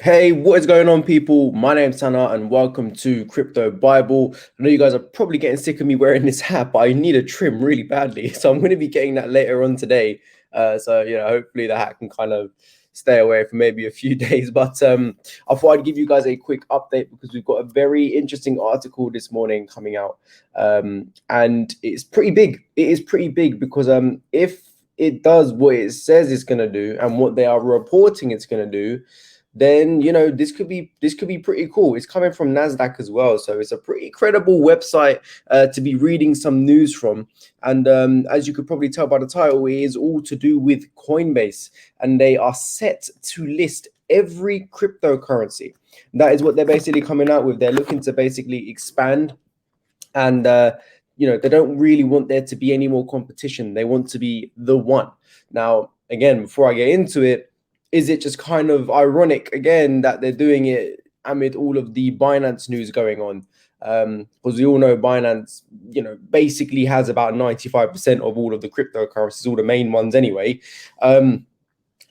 Hey, what is going on, people? My name's Tanner, and welcome to Crypto Bible. I know you guys are probably getting sick of me wearing this hat, but I need a trim really badly, so I'm going to be getting that later on today. Hopefully the hat can kind of stay away for maybe a few days. But I thought I'd give you guys a quick update because we've got a very interesting article this morning coming out, and it's pretty big. It is pretty big because if it does what it says it's going to do and what they are reporting it's going to do, then this could be pretty cool. It's coming from Nasdaq as well, so it's a pretty credible website to be reading some news from. And as you could probably tell by the title, it is all to do with Coinbase, and they are set to list every cryptocurrency. That is what they're basically coming out with. They're looking to basically expand, and they don't really want there to be any more competition. They want to be the one. Now, again, before I get into it, is it just kind of ironic again that they're doing it amid all of the Binance news going on? Because we all know Binance, basically has about 95% of all of the cryptocurrencies, all the main ones anyway. And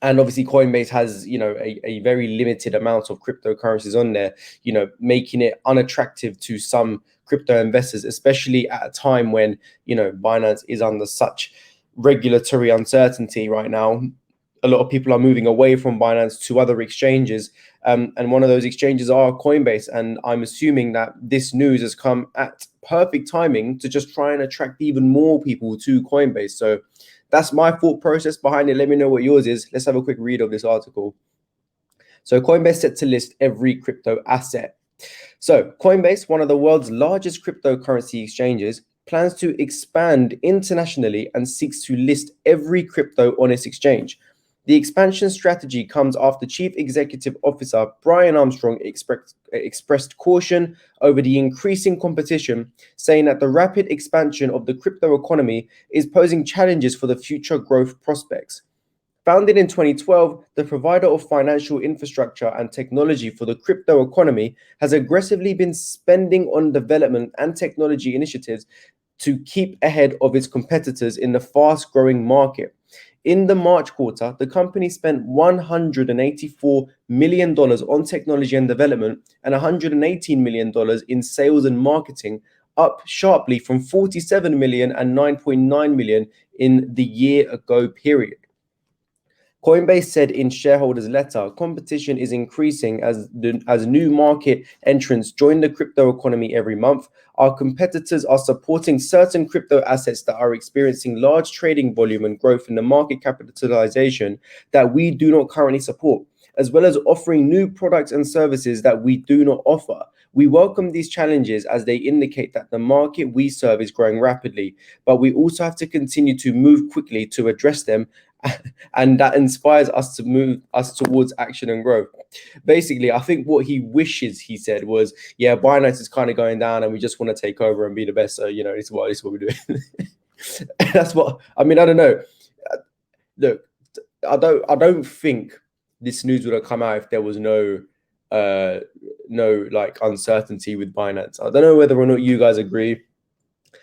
obviously Coinbase has, a very limited amount of cryptocurrencies on there, making it unattractive to some crypto investors, especially at a time when, Binance is under such regulatory uncertainty right now. A lot of people are moving away from Binance to other exchanges, and one of those exchanges are Coinbase. And I'm assuming that this news has come at perfect timing to just try and attract even more people to Coinbase. So that's my thought process behind it. Let me know what yours is. Let's have a quick read of this article. So Coinbase set to list every crypto asset. So Coinbase, one of the world's largest cryptocurrency exchanges, plans to expand internationally and seeks to list every crypto on its exchange. The expansion strategy comes after Chief Executive Officer Brian Armstrong expressed caution over the increasing competition, saying that the rapid expansion of the crypto economy is posing challenges for the future growth prospects. Founded in 2012, the provider of financial infrastructure and technology for the crypto economy has aggressively been spending on development and technology initiatives to keep ahead of its competitors in the fast-growing market. In the March quarter, the company spent $184 million on technology and development and $118 million in sales and marketing, up sharply from $47 million and $9.9 million in the year ago period. Coinbase said in shareholders' letter, competition is increasing as new market entrants join the crypto economy every month. Our competitors are supporting certain crypto assets that are experiencing large trading volume and growth in the market capitalization that we do not currently support, as well as offering new products and services that we do not offer. We welcome these challenges as they indicate that the market we serve is growing rapidly, but we also have to continue to move quickly to address them, and that inspires us to move us towards action and growth. Basically, I think what he wishes he said was, yeah, Binance is kind of going down and we just want to take over and be the best. So, this is what we're doing. That's what I mean. I don't know. Look, I don't think this news would have come out if there was no like uncertainty with Binance. I don't know whether or not you guys agree.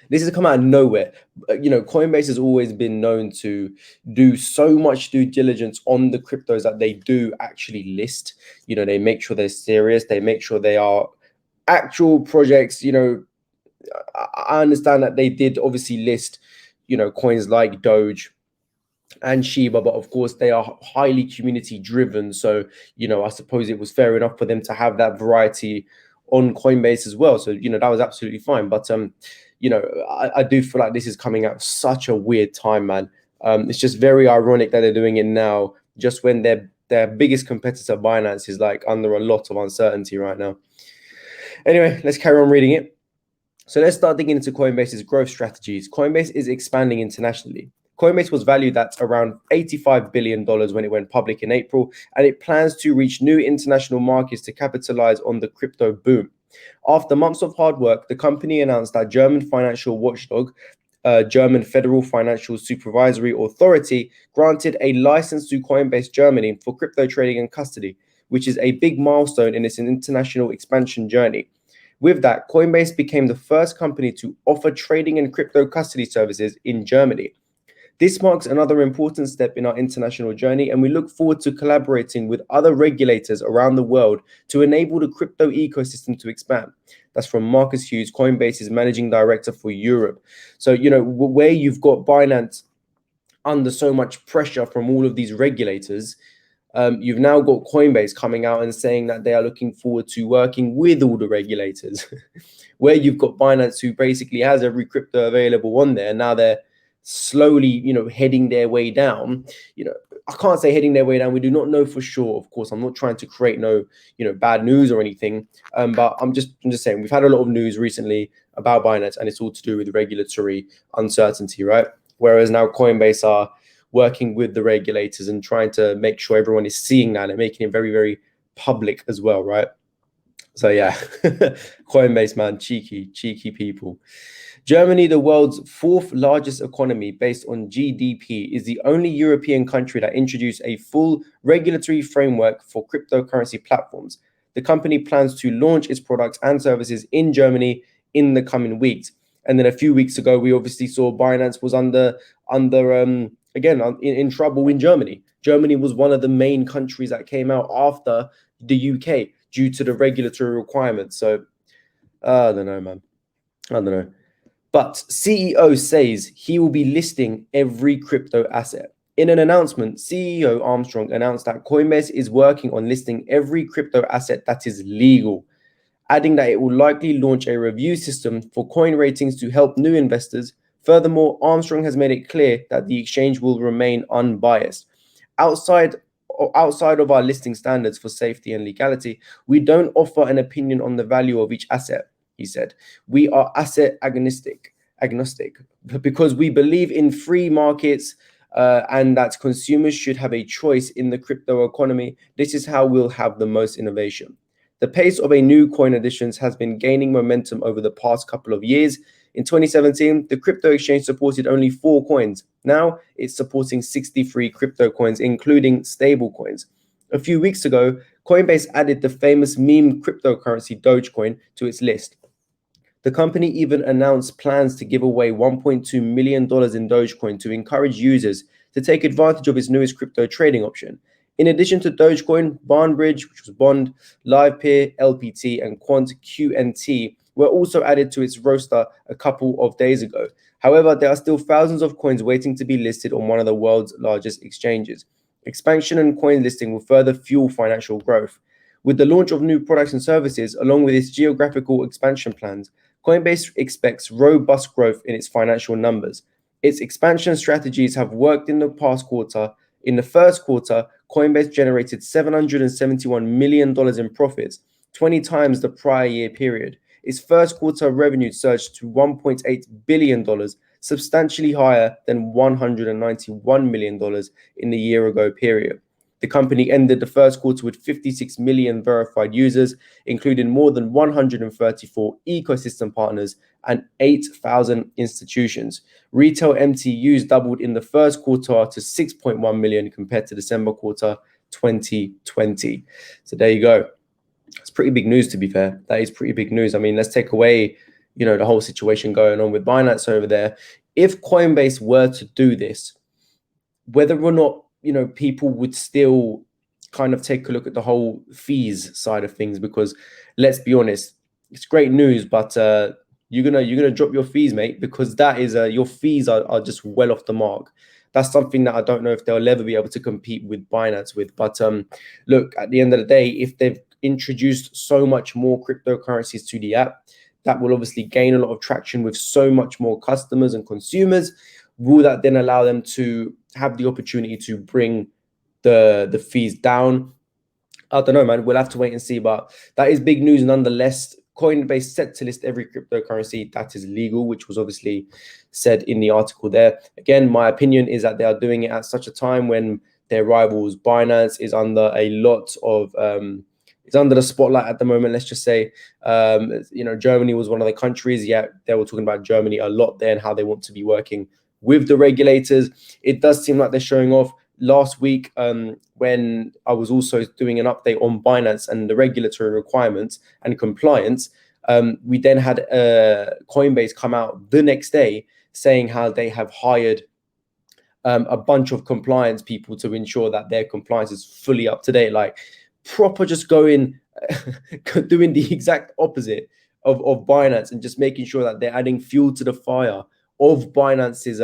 This has come out of nowhere. Coinbase has always been known to do so much due diligence on the cryptos that they do actually list. They make sure they're serious. They make sure they are actual projects. I understand that they did obviously list, coins like Doge and Shiba, but of course they are highly community driven. So, I suppose it was fair enough for them to have that variety on Coinbase as well. So, that was absolutely fine. But I do feel like this is coming out such a weird time, man. It's just very ironic that they're doing it now, just when their biggest competitor, Binance, is like under a lot of uncertainty right now. Anyway, let's carry on reading it. So let's start digging into Coinbase's growth strategies. Coinbase is expanding internationally. Coinbase was valued at around $85 billion when it went public in April, and it plans to reach new international markets to capitalize on the crypto boom. After months of hard work, the company announced that German financial watchdog, German Federal Financial Supervisory Authority, granted a license to Coinbase Germany for crypto trading and custody, which is a big milestone in its international expansion journey. With that, Coinbase became the first company to offer trading and crypto custody services in Germany. This marks another important step in our international journey, and we look forward to collaborating with other regulators around the world to enable the crypto ecosystem to expand. That's from Marcus Hughes, Coinbase's managing director for Europe. So, where you've got Binance under so much pressure from all of these regulators, you've now got Coinbase coming out and saying that they are looking forward to working with all the regulators. Where you've got Binance, who basically has every crypto available on there, now they're slowly, heading their way down. I can't say heading their way down. We do not know for sure. Of course, I'm not trying to create no, bad news or anything. But I'm just saying we've had a lot of news recently about Binance, and it's all to do with regulatory uncertainty, right? Whereas now Coinbase are working with the regulators and trying to make sure everyone is seeing that and making it very, very public as well, right? So yeah, Coinbase, man, cheeky people. Germany, the world's fourth largest economy based on GDP, is the only European country that introduced a full regulatory framework for cryptocurrency platforms. The company plans to launch its products and services in Germany in the coming weeks. And then a few weeks ago, we obviously saw Binance was in trouble in Germany. Germany was one of the main countries that came out after the UK due to the regulatory requirements. So I don't know, man. I don't know. But CEO says he will be listing every crypto asset. In an announcement, CEO Armstrong announced that Coinbase is working on listing every crypto asset that is legal, adding that it will likely launch a review system for coin ratings to help new investors. Furthermore, Armstrong has made it clear that the exchange will remain unbiased. Outside of our listing standards for safety and legality, we don't offer an opinion on the value of each asset, he said. We are asset agnostic because we believe in free markets and that consumers should have a choice in the crypto economy. This is how we'll have the most innovation. The pace of a new coin additions has been gaining momentum over the past couple of years. In 2017, the crypto exchange supported only 4 coins. Now it's supporting 63 crypto coins, including stable coins. A few weeks ago, Coinbase added the famous meme cryptocurrency Dogecoin to its list. The company even announced plans to give away $1.2 million in Dogecoin to encourage users to take advantage of its newest crypto trading option. In addition to Dogecoin, Barnbridge, which was Bond, LivePeer, LPT, and Quant QNT were also added to its roster a couple of days ago. However, there are still thousands of coins waiting to be listed on one of the world's largest exchanges. Expansion and coin listing will further fuel financial growth. With the launch of new products and services, along with its geographical expansion plans, Coinbase expects robust growth in its financial numbers. Its expansion strategies have worked in the past quarter. In the first quarter, Coinbase generated $771 million in profits, 20 times the prior year period. Its first quarter revenue surged to $1.8 billion, substantially higher than $191 million in the year ago period. The company ended the first quarter with 56 million verified users, including more than 134 ecosystem partners and 8,000 institutions. Retail MTUs doubled in the first quarter to 6.1 million compared to December quarter 2020. So there you go. It's pretty big news, to be fair. That is pretty big news. I mean, let's take away, the whole situation going on with Binance over there. If Coinbase were to do this, whether or not, people would still kind of take a look at the whole fees side of things, because let's be honest, it's great news, but you're gonna drop your fees, mate, because that is your fees are just well off the mark. That's something that I don't know if they'll ever be able to compete with Binance with. But look, at the end of the day, if they've introduced so much more cryptocurrencies to the app, that will obviously gain a lot of traction with so much more customers and consumers. Will that then allow them to have the opportunity to bring the fees down? I don't know, man. We'll have to wait and see. But that is big news nonetheless. Coinbase set to list every cryptocurrency that is legal, which was obviously said in the article there. Again, my opinion is that they are doing it at such a time when their rivals Binance is under a lot of it's under the spotlight at the moment. Let's just say, Germany was one of the countries. Yeah, they were talking about Germany a lot there and how they want to be working with the regulators. It does seem like they're showing off. Last week, when I was also doing an update on Binance and the regulatory requirements and compliance, we then had Coinbase come out the next day saying how they have hired a bunch of compliance people to ensure that their compliance is fully up to date, like proper just going doing the exact opposite of Binance and just making sure that they're adding fuel to the fire of Binance's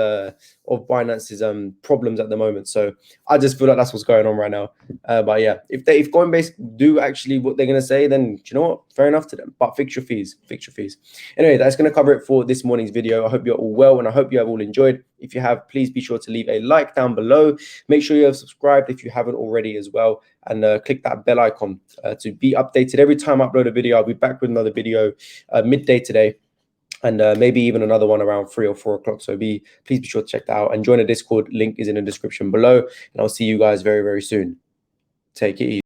problems at the moment. So I just feel like that's what's going on right now. But yeah, if Coinbase do actually what they're gonna say, then you know what? Fair enough to them. But fix your fees, fix your fees. Anyway, that's gonna cover it for this morning's video. I hope you're all well, and I hope you have all enjoyed. If you have, please be sure to leave a like down below. Make sure you have subscribed if you haven't already as well, and click that bell icon to be updated every time I upload a video. I'll be back with another video midday today, and maybe even another one around 3 or 4 o'clock. So please be sure to check that out and join the Discord. Link is in the description below, and I'll see you guys very, very soon. Take it easy.